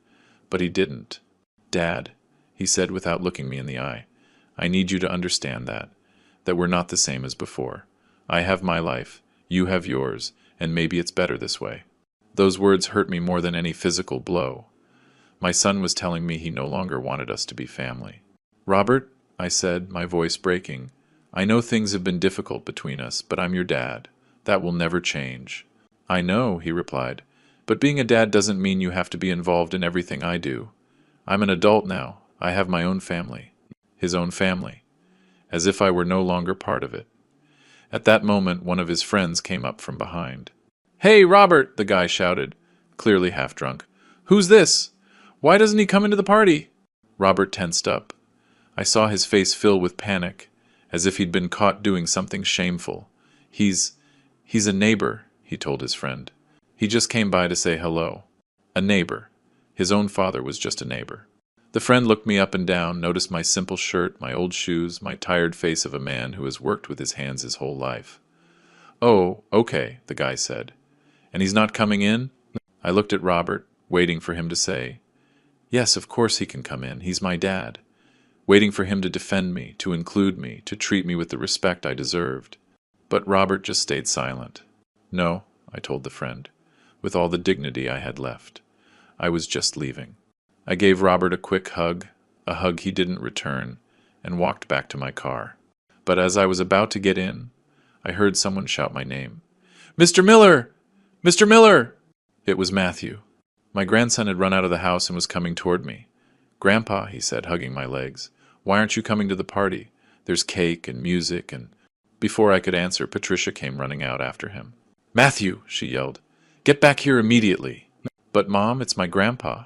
But he didn't. "Dad," he said without looking me in the eye, "I need you to understand that we're not the same as before. I have my life, you have yours, and maybe it's better this way." Those words hurt me more than any physical blow. My son was telling me he no longer wanted us to be family. "Robert," I said, my voice breaking, "I know things have been difficult between us, but I'm your dad. That will never change." "I know," he replied, "but being a dad doesn't mean you have to be involved in everything I do. I'm an adult now. I have my own family." His own family. As if I were no longer part of it. At that moment, one of his friends came up from behind. "Hey, Robert!" the guy shouted, clearly half drunk. "Who's this? Why doesn't he come into the party?" Robert tensed up. I saw his face fill with panic, as if he'd been caught doing something shameful. He's a neighbor, he told his friend. He just came by to say hello. A neighbor. His own father was just a neighbor. The friend looked me up and down, noticed my simple shirt, my old shoes, my tired face of a man who has worked with his hands his whole life. "Oh, okay," the guy said. "And he's not coming in?" I looked at Robert, waiting for him to say, "Yes, of course he can come in. He's my dad." Waiting for him to defend me, to include me, to treat me with the respect I deserved. But Robert just stayed silent. "No," I told the friend, with all the dignity I had left. I was just leaving. I gave Robert a quick hug, a hug he didn't return, and walked back to my car. But as I was about to get in, I heard someone shout my name. "Mr. Miller! Mr. Miller!" It was Matthew. My grandson had run out of the house and was coming toward me. "Grandpa," he said, hugging my legs, "why aren't you coming to the party? There's cake and music and—" Before I could answer, Patricia came running out after him. "Matthew," she yelled, "get back here immediately." "But, Mom, it's my grandpa.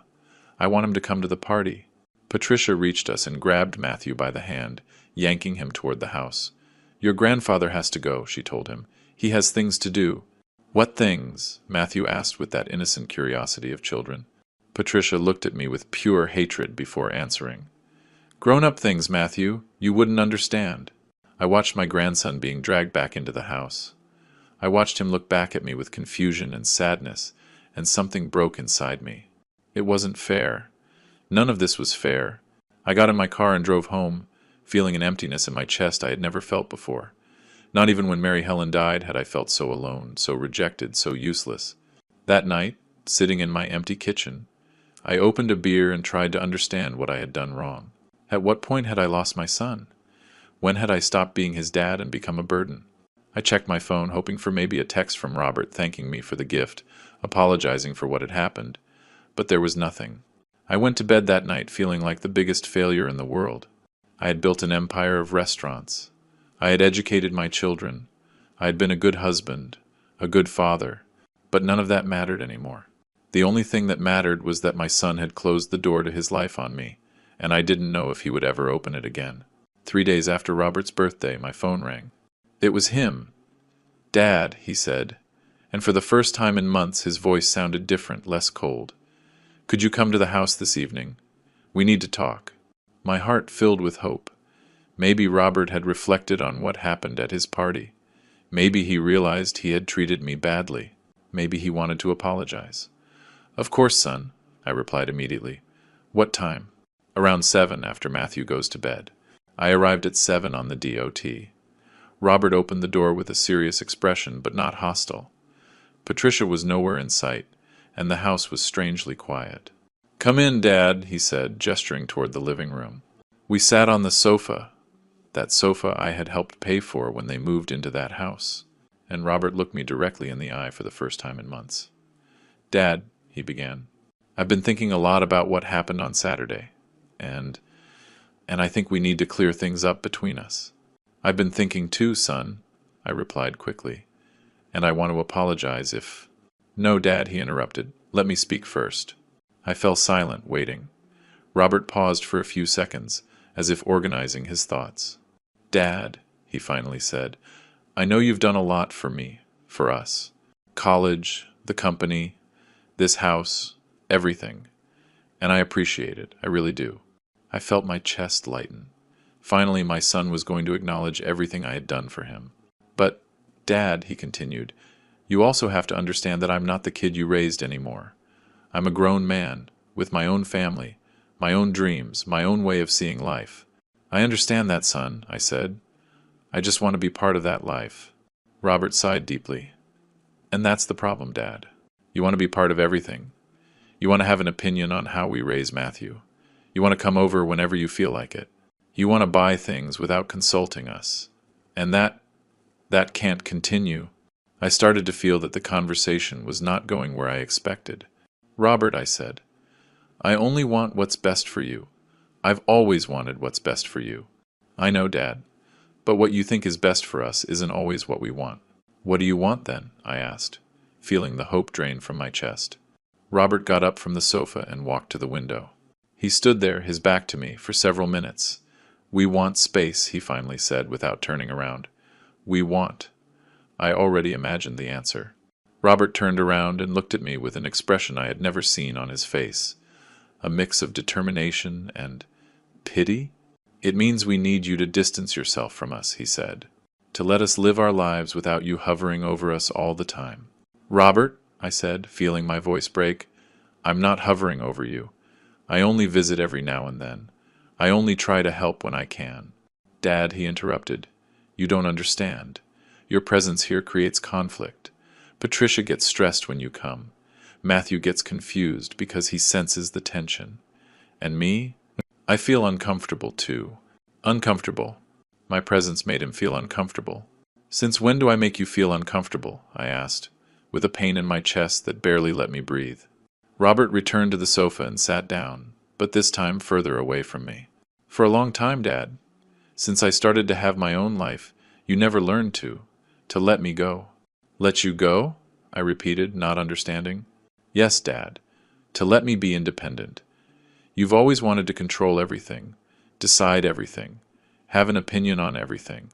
I want him to come to the party." Patricia reached us and grabbed Matthew by the hand, yanking him toward the house. "Your grandfather has to go," she told him. "He has things to do." "What things?" Matthew asked with that innocent curiosity of children. Patricia looked at me with pure hatred before answering. "Grown-up things, Matthew. You wouldn't understand." I watched my grandson being dragged back into the house. I watched him look back at me with confusion and sadness, and something broke inside me. It wasn't fair. None of this was fair. I got in my car and drove home, feeling an emptiness in my chest I had never felt before. Not even when Mary Helen died had I felt so alone, so rejected, so useless. That night, sitting in my empty kitchen, I opened a beer and tried to understand what I had done wrong. At what point had I lost my son? When had I stopped being his dad and become a burden? I checked my phone, hoping for maybe a text from Robert thanking me for the gift, apologizing for what had happened. But there was nothing. I went to bed that night feeling like the biggest failure in the world. I had built an empire of restaurants. I had educated my children. I had been a good husband, a good father, but none of that mattered anymore. The only thing that mattered was that my son had closed the door to his life on me, and I didn't know if he would ever open it again. 3 days after Robert's birthday, my phone rang. It was him. "Dad," he said, and for the first time in months his voice sounded different, less cold. "Could you come to the house this evening? We need to talk." My heart filled with hope. Maybe Robert had reflected on what happened at his party. Maybe he realized he had treated me badly. Maybe he wanted to apologize. "Of course, son," I replied immediately. "What time?" "Around 7 after Matthew goes to bed." I arrived at 7 on the DOT. Robert opened the door with a serious expression, but not hostile. Patricia was nowhere in sight, and the house was strangely quiet. "Come in, Dad," he said, gesturing toward the living room. We sat on the sofa, that sofa I had helped pay for when they moved into that house, and Robert looked me directly in the eye for the first time in months. "Dad," he began, "I've been thinking a lot about what happened on Saturday, and I think we need to clear things up between us." "I've been thinking too, son," I replied quickly, "and I want to apologize if—" "No, Dad," he interrupted. "Let me speak first." I fell silent, waiting. Robert paused for a few seconds, as if organizing his thoughts. "Dad," he finally said, "I know you've done a lot for me, for us. College, the company, this house, everything. And I appreciate it, I really do." I felt my chest lighten. Finally, my son was going to acknowledge everything I had done for him. "But, Dad," he continued, "you also have to understand that I'm not the kid you raised anymore. I'm a grown man, with my own family, my own dreams, my own way of seeing life." "I understand that, son," I said. "I just want to be part of that life." Robert sighed deeply. "And that's the problem, Dad. You want to be part of everything. You want to have an opinion on how we raise Matthew. You want to come over whenever you feel like it. You want to buy things without consulting us. And that can't continue." I started to feel that the conversation was not going where I expected. "Robert," I said, "I only want what's best for you. I've always wanted what's best for you." "I know, Dad, but what you think is best for us isn't always what we want." "What do you want then?" I asked, feeling the hope drain from my chest. Robert got up from the sofa and walked to the window. He stood there, his back to me, for several minutes. "We want space," he finally said, without turning around. "We want. I already imagined the answer. Robert turned around and looked at me with an expression I had never seen on his face, a mix of determination and pity. It means we need you to distance yourself from us, he said, to let us live our lives without you hovering over us all the time. Robert, I said, feeling my voice break, I'm not hovering over you. I only visit every now and then. I only try to help when I can. Dad, he interrupted, you don't understand. Your presence here creates conflict. Patricia gets stressed when you come. Matthew gets confused because he senses the tension. And me? I feel uncomfortable too. Uncomfortable. My presence made him feel uncomfortable. Since when do I make you feel uncomfortable? I asked, with a pain in my chest that barely let me breathe. Robert returned to the sofa and sat down, but this time further away from me. For a long time, Dad. Since I started to have my own life, you never learned to let me go. Let you go? I repeated, not understanding. Yes, Dad. To let me be independent. You've always wanted to control everything, decide everything, have an opinion on everything,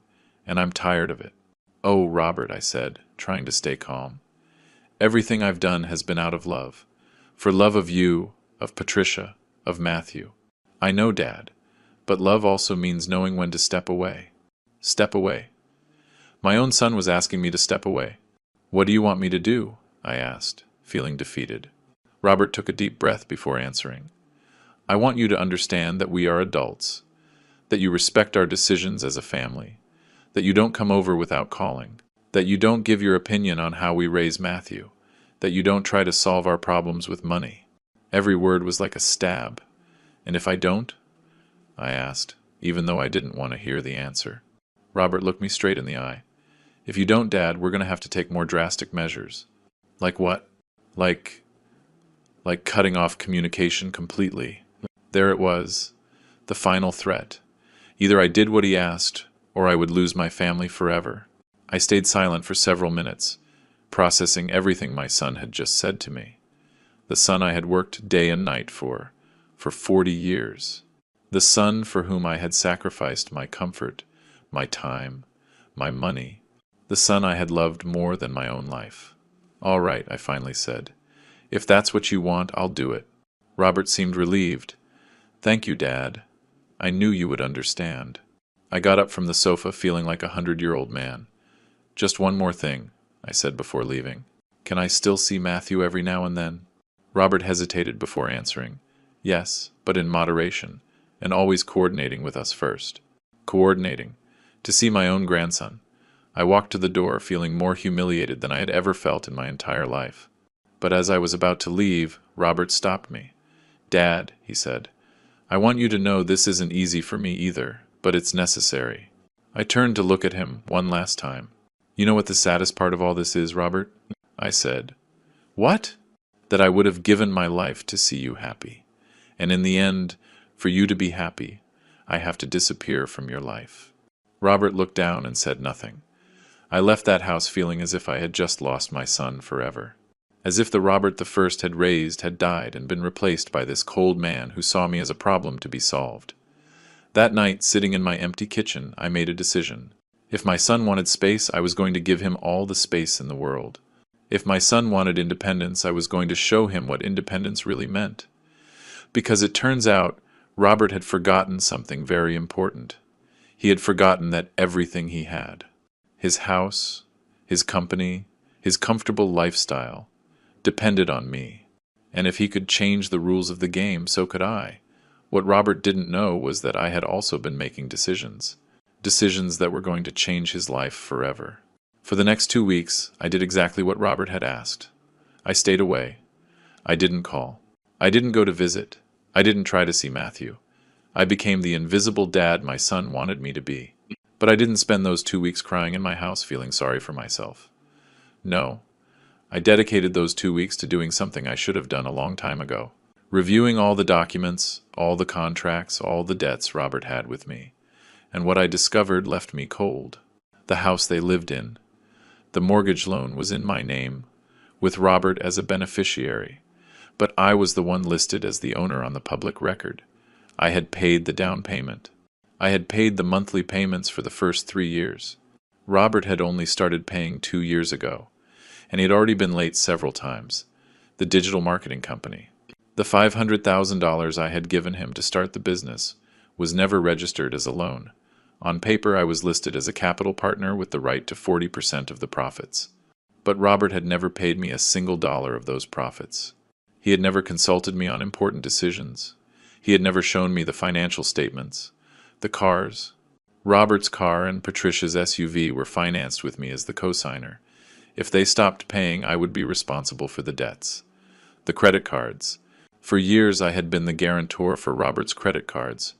and I'm tired of it. Oh, Robert, I said, trying to stay calm. Everything I've done has been out of love. For love of you, of Patricia, of Matthew. I know, Dad, but love also means knowing when to step away. Step away. My own son was asking me to step away. What do you want me to do? I asked, feeling defeated. Robert took a deep breath before answering. I want you to understand that we are adults, that you respect our decisions as a family, that you don't come over without calling, that you don't give your opinion on how we raise Matthew, that you don't try to solve our problems with money. Every word was like a stab. And if I don't? I asked, even though I didn't want to hear the answer. Robert looked me straight in the eye. If you don't, Dad, we're going to have to take more drastic measures. Like what? Like cutting off communication completely. There it was, the final threat. Either I did what he asked, or I would lose my family forever. I stayed silent for several minutes, processing everything my son had just said to me. The son I had worked day and night for 40 years. The son for whom I had sacrificed my comfort, my time, my money. The son I had loved more than my own life. All right, I finally said. If that's what you want, I'll do it. Robert seemed relieved. Thank you, Dad. I knew you would understand. I got up from the sofa feeling like a 100-year-old man. Just one more thing, I said before leaving. Can I still see Matthew every now and then? Robert hesitated before answering. Yes, but in moderation, and always coordinating with us first. Coordinating. To see my own grandson. I walked to the door feeling more humiliated than I had ever felt in my entire life. But as I was about to leave, Robert stopped me. Dad, he said, I want you to know this isn't easy for me either, but it's necessary. I turned to look at him one last time. You know what the saddest part of all this is, Robert? I said. What? That I would have given my life to see you happy. And in the end, for you to be happy, I have to disappear from your life. Robert looked down and said nothing. I left that house feeling as if I had just lost my son forever. As if the Robert I had raised had died and been replaced by this cold man who saw me as a problem to be solved. That night, sitting in my empty kitchen, I made a decision. If my son wanted space, I was going to give him all the space in the world. If my son wanted independence, I was going to show him what independence really meant. Because it turns out, Robert had forgotten something very important. He had forgotten that everything he had, his house, his company, his comfortable lifestyle, depended on me. And if he could change the rules of the game, so could I. What Robert didn't know was that I had also been making decisions. Decisions that were going to change his life forever. For the next 2 weeks, I did exactly what Robert had asked. I stayed away. I didn't call. I didn't go to visit. I didn't try to see Matthew. I became the invisible dad my son wanted me to be. But I didn't spend those 2 weeks crying in my house feeling sorry for myself. No. I dedicated those 2 weeks to doing something I should have done a long time ago. Reviewing all the documents, all the contracts, all the debts Robert had with me. And what I discovered left me cold. The house they lived in. The mortgage loan was in my name, with Robert as a beneficiary. But I was the one listed as the owner on the public record. I had paid the down payment. I had paid the monthly payments for the first 3 years. Robert had only started paying 2 years ago, and he had already been late several times. The digital marketing company. The $500,000 I had given him to start the business was never registered as a loan. On paper, I was listed as a capital partner with the right to 40% of the profits. But Robert had never paid me a single dollar of those profits. He had never consulted me on important decisions. He had never shown me the financial statements. The cars. Robert's car and Patricia's SUV were financed with me as the cosigner. If they stopped paying, I would be responsible for the debts. The credit cards. For years I had been the guarantor for Robert's credit cards.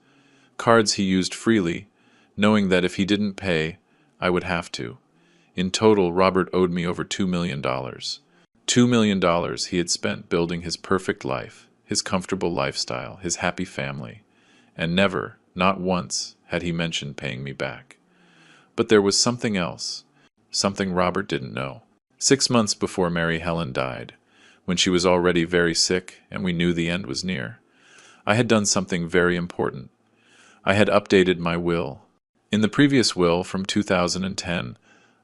Cards he used freely, knowing that if he didn't pay, I would have to. In total, Robert owed me over $2 million. $2 million he had spent building his perfect life, his comfortable lifestyle, his happy family, and never, not once, had he mentioned paying me back. But there was something else, something Robert didn't know. 6 months before Mary Helen died, when she was already very sick and we knew the end was near, I had done something very important. I had updated my will. In the previous will from 2010,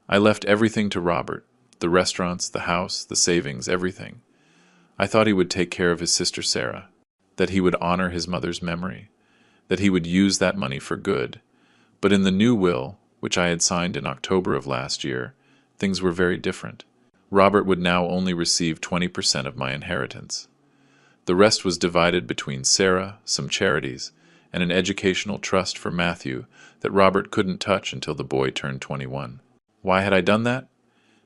I left everything to Robert, the restaurants, the house, the savings, everything. I thought he would take care of his sister Sarah, that he would honor his mother's memory, that he would use that money for good. But in the new will, which I had signed in October of last year, things were very different. Robert would now only receive 20% of my inheritance. The rest was divided between Sarah, some charities, and an educational trust for Matthew that Robert couldn't touch until the boy turned 21. Why had I done that?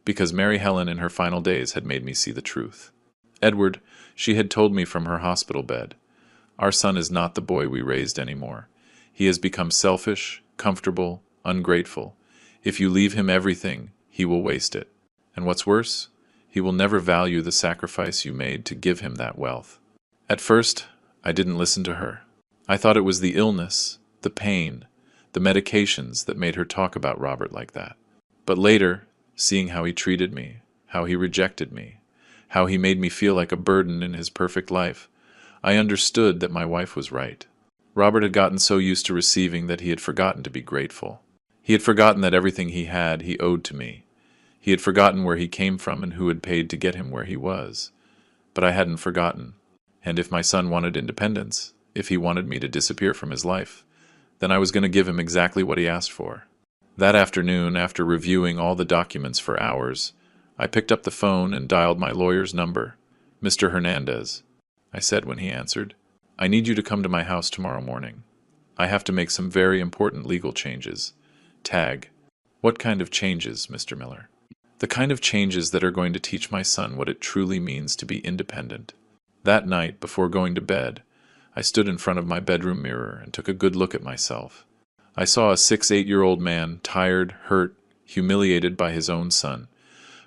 Because Mary Helen in her final days had made me see the truth. Edward, she had told me from her hospital bed, our son is not the boy we raised anymore. He has become selfish, comfortable, ungrateful. If you leave him everything, he will waste it. And what's worse, he will never value the sacrifice you made to give him that wealth. At first, I didn't listen to her. I thought it was the illness, the pain, the medications that made her talk about Robert like that. But later, seeing how he treated me, how he rejected me, how he made me feel like a burden in his perfect life, I understood that my wife was right. Robert had gotten so used to receiving that he had forgotten to be grateful. He had forgotten that everything he had, he owed to me. He had forgotten where he came from and who had paid to get him where he was. But I hadn't forgotten. And if my son wanted independence, if he wanted me to disappear from his life, then I was going to give him exactly what he asked for. That afternoon, after reviewing all the documents for hours, I picked up the phone and dialed my lawyer's number. "Mr. Hernandez," I said when he answered, "I need you to come to my house tomorrow morning. I have to make some very important legal changes. Tag. What kind of changes, Mr. Miller? The kind of changes that are going to teach my son what it truly means to be independent." That night, before going to bed, I stood in front of my bedroom mirror and took a good look at myself. I saw a 6-8-year-old man, tired, hurt, humiliated by his own son.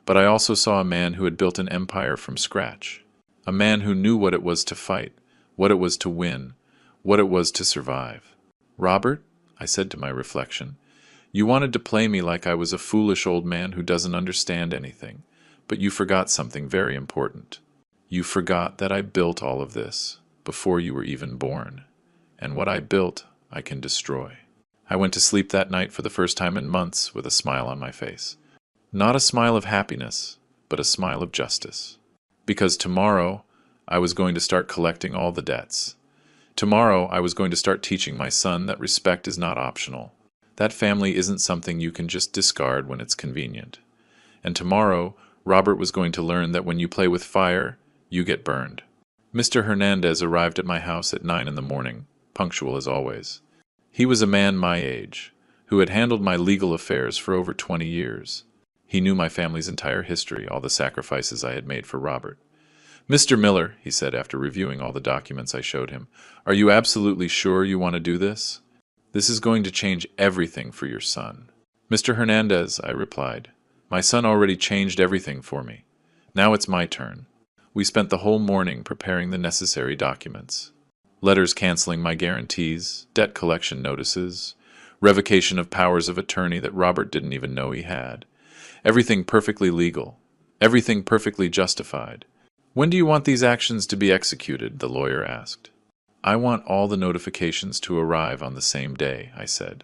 But I also saw a man who had built an empire from scratch. A man who knew what it was to fight, what it was to win, what it was to survive. "Robert," I said to my reflection, "you wanted to play me like I was a foolish old man who doesn't understand anything, but you forgot something very important. You forgot that I built all of this before you were even born, and what I built I can destroy." I went to sleep that night for the first time in months with a smile on my face. Not a smile of happiness, but a smile of justice. Because tomorrow I was going to start collecting all the debts. Tomorrow I was going to start teaching my son that respect is not optional. That family isn't something you can just discard when it's convenient. And tomorrow Robert was going to learn that when you play with fire, you get burned. Mr. Hernandez arrived at my house at 9 in the morning, punctual as always. He was a man my age, who had handled my legal affairs for over 20 years. He knew my family's entire history, all the sacrifices I had made for Robert. "Mr. Miller," he said after reviewing all the documents I showed him, "are you absolutely sure you want to do this? This is going to change everything for your son." "Mr. Hernandez," I replied, "my son already changed everything for me. Now it's my turn." We spent the whole morning preparing the necessary documents. Letters canceling my guarantees, debt collection notices, revocation of powers of attorney that Robert didn't even know he had. Everything perfectly legal. Everything perfectly justified. "When do you want these actions to be executed?" the lawyer asked. "I want all the notifications to arrive on the same day," I said.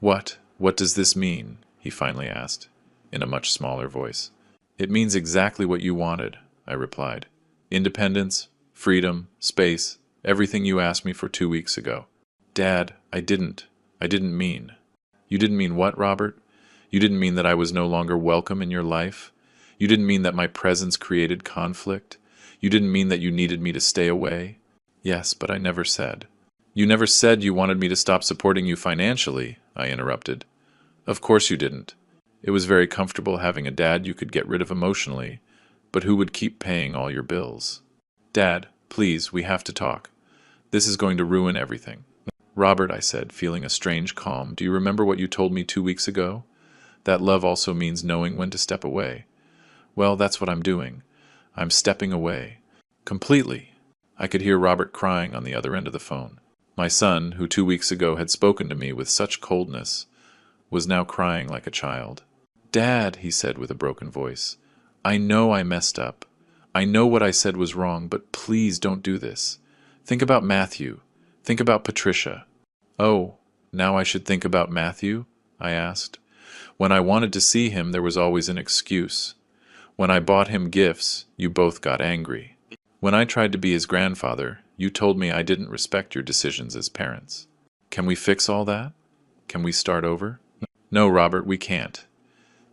What does this mean? He finally asked, in a much smaller voice. It means exactly what you wanted, I replied. Independence, freedom, space, everything you asked me for 2 weeks ago. Dad, I didn't mean. You didn't mean what, Robert? You didn't mean that I was no longer welcome in your life? You didn't mean that my presence created conflict? You didn't mean that you needed me to stay away? Yes, but I never said. You never said you wanted me to stop supporting you financially, I interrupted. Of course you didn't. It was very comfortable having a dad you could get rid of emotionally, but who would keep paying all your bills? Dad, please, we have to talk. This is going to ruin everything. Robert, I said, feeling a strange calm, do you remember what you told me 2 weeks ago? That love also means knowing when to step away. Well, that's what I'm doing. I'm stepping away. Completely. I could hear Robert crying on the other end of the phone. My son, who 2 weeks ago had spoken to me with such coldness, was now crying like a child. Dad, he said with a broken voice, I know I messed up. I know what I said was wrong, but please don't do this. Think about Matthew. Think about Patricia. Oh, now I should think about Matthew? I asked. When I wanted to see him, there was always an excuse. When I bought him gifts, you both got angry. When I tried to be his grandfather, you told me I didn't respect your decisions as parents. Can we fix all that? Can we start over? No, Robert, we can't.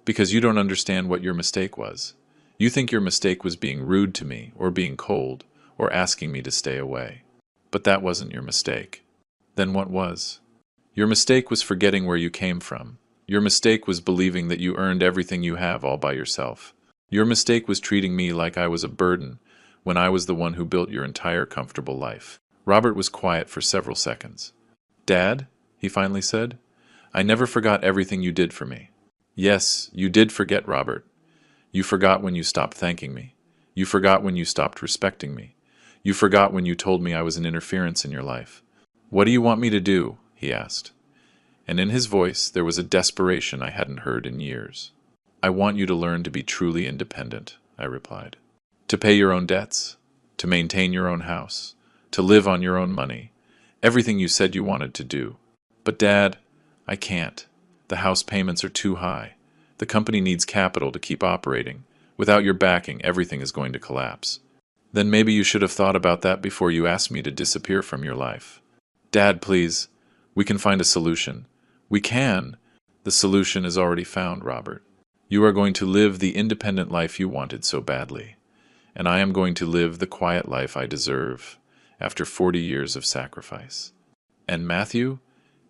Because you don't understand what your mistake was. You think your mistake was being rude to me, or being cold, or asking me to stay away. But that wasn't your mistake. Then what was? Your mistake was forgetting where you came from. Your mistake was believing that you earned everything you have all by yourself. Your mistake was treating me like I was a burden, when I was the one who built your entire comfortable life. Robert was quiet for several seconds. Dad, he finally said, I never forgot everything you did for me. Yes, you did forget, Robert. You forgot when you stopped thanking me. You forgot when you stopped respecting me. You forgot when you told me I was an interference in your life. What do you want me to do? He asked. And in his voice there was a desperation I hadn't heard in years. I want you to learn to be truly independent, I replied. To pay your own debts, to maintain your own house, to live on your own money, everything you said you wanted to do. But Dad, I can't. The house payments are too high. The company needs capital to keep operating. Without your backing, everything is going to collapse. Then maybe you should have thought about that before you asked me to disappear from your life. Dad, please. We can find a solution. We can. The solution is already found, Robert. You are going to live the independent life you wanted so badly. And I am going to live the quiet life I deserve after 40 years of sacrifice. And Matthew?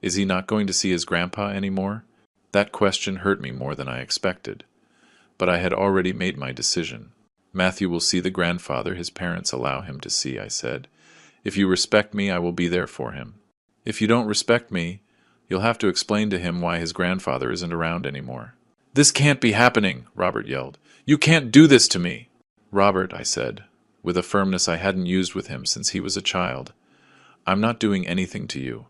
Is he not going to see his grandpa anymore? That question hurt me more than I expected. But I had already made my decision. Matthew will see the grandfather his parents allow him to see, I said. If you respect me, I will be there for him. If you don't respect me, you'll have to explain to him why his grandfather isn't around anymore. This can't be happening, Robert yelled. You can't do this to me. Robert, I said, with a firmness I hadn't used with him since he was a child, I'm not doing anything to you.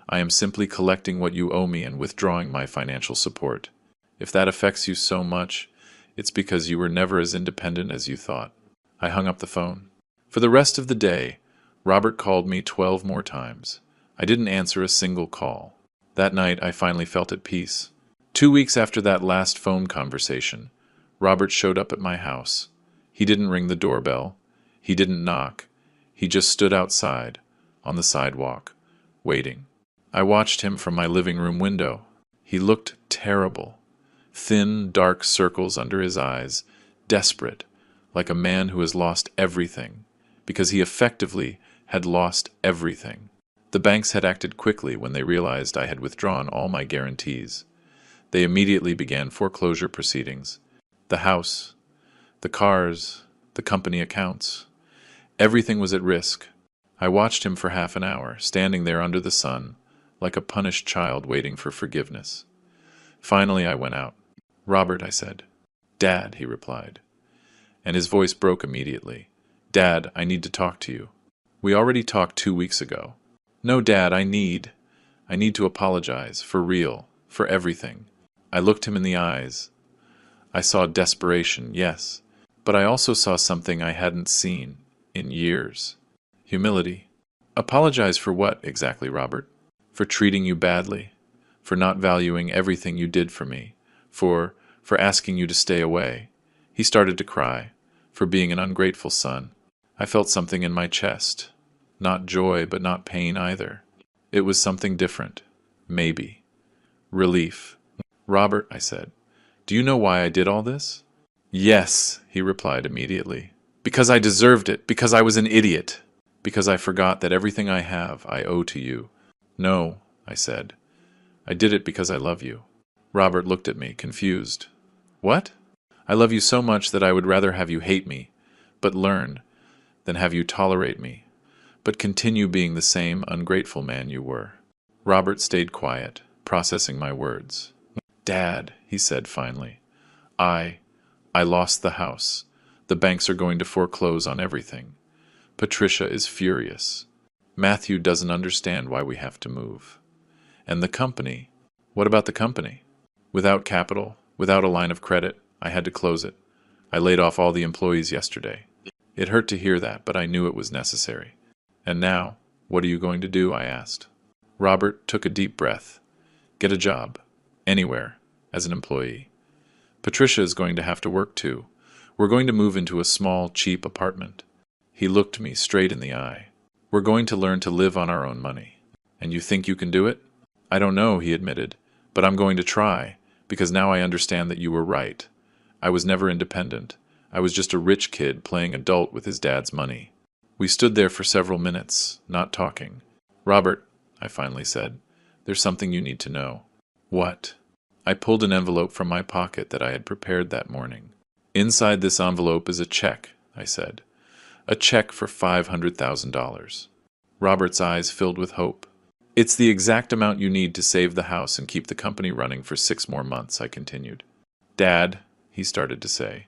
I am simply collecting what you owe me and withdrawing my financial support. If that affects you so much, it's because you were never as independent as you thought. I hung up the phone. For the rest of the day, Robert called me 12 more times. I didn't answer a single call. That night, I finally felt at peace. 2 weeks after that last phone conversation, Robert showed up at my house. He didn't ring the doorbell. He didn't knock. He just stood outside, on the sidewalk, waiting. I watched him from my living room window. He looked terrible. Thin, dark circles under his eyes, desperate, like a man who has lost everything, because he effectively had lost everything. The banks had acted quickly when they realized I had withdrawn all my guarantees. They immediately began foreclosure proceedings. The house, the cars, the company accounts. Everything was at risk. I watched him for half an hour, standing there under the sun, like a punished child waiting for forgiveness. Finally, I went out. Robert, I said. Dad, he replied. And his voice broke immediately. Dad, I need to talk to you. We already talked 2 weeks ago. No, Dad, I need to apologize, for real, for everything. I looked him in the eyes. I saw desperation, yes, but I also saw something I hadn't seen in years. Humility. Apologize for what exactly, Robert? For treating you badly? for not valuing everything you did for me, for asking you to stay away. He started to cry, for being an ungrateful son. I felt something in my chest. Not joy, but not pain either. It was something different. Maybe. Relief. Robert, I said, do you know why I did all this? Yes, he replied immediately. Because I deserved it, because I was an idiot, because I forgot that everything I have I owe to you. No, I said. I did it because I love you. Robert looked at me, confused. What? I love you so much that I would rather have you hate me, but learn, than have you tolerate me, but continue being the same ungrateful man you were. Robert stayed quiet, processing my words. Dad, he said finally, I lost the house. The banks are going to foreclose on everything. Patricia is furious. Matthew doesn't understand why we have to move. And the company? What about the company? Without capital, without a line of credit, I had to close it. I laid off all the employees yesterday. It hurt to hear that, but I knew it was necessary. And now, what are you going to do? I asked. Robert took a deep breath. Get a job. Anywhere. As an employee. Patricia is going to have to work too. We're going to move into a small, cheap apartment. He looked me straight in the eye. We're going to learn to live on our own money. And you think you can do it? I don't know, he admitted, but I'm going to try, because now I understand that you were right. I was never independent. I was just a rich kid playing adult with his dad's money. We stood there for several minutes, not talking. Robert, I finally said, there's something you need to know. What? I pulled an envelope from my pocket that I had prepared that morning. Inside this envelope is a check, I said. A check for $500,000. Robert's eyes filled with hope. It's the exact amount you need to save the house and keep the company running for 6 more months, I continued. Dad, he started to say.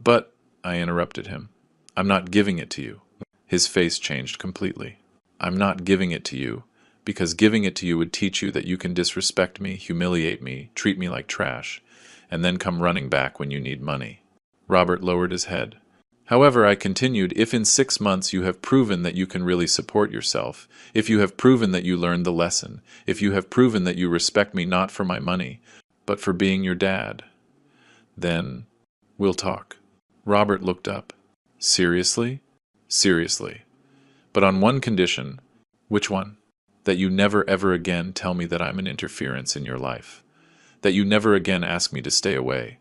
But, I interrupted him, I'm not giving it to you. His face changed completely. I'm not giving it to you, because giving it to you would teach you that you can disrespect me, humiliate me, treat me like trash, and then come running back when you need money. Robert lowered his head. However, I continued, if in 6 months you have proven that you can really support yourself, if you have proven that you learned the lesson, if you have proven that you respect me not for my money, but for being your dad, then we'll talk. Robert looked up. Seriously? Seriously. But on one condition. Which one? That you never ever again tell me that I'm an interference in your life. That you never again ask me to stay away.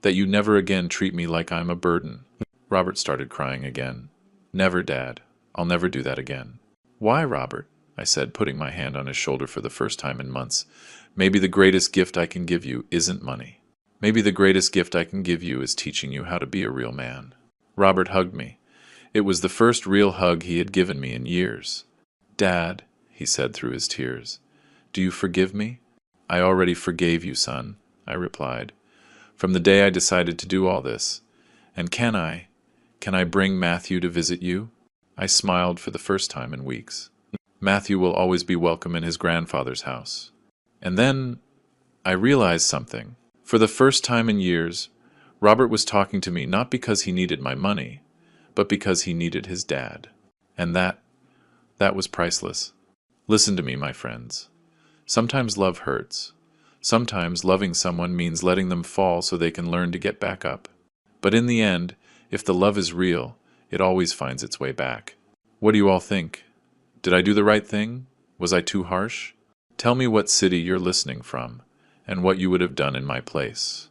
That you never again treat me like I'm a burden. Robert started crying again. Never, Dad. I'll never do that again. Why, Robert? I said, putting my hand on his shoulder for the first time in months. Maybe the greatest gift I can give you isn't money. Maybe the greatest gift I can give you is teaching you how to be a real man. Robert hugged me. It was the first real hug he had given me in years. Dad, he said through his tears, do you forgive me? I already forgave you, son, I replied, from the day I decided to do all this. And can I bring Matthew to visit you? I smiled for the first time in weeks. Matthew will always be welcome in his grandfather's house. And then I realized something. For the first time in years, Robert was talking to me not because he needed my money, but because he needed his dad. And that was priceless. Listen to me, my friends. Sometimes love hurts. Sometimes loving someone means letting them fall so they can learn to get back up. But in the end, if the love is real, it always finds its way back. What do you all think? Did I do the right thing? Was I too harsh? Tell me what city you're listening from, and what you would have done in my place.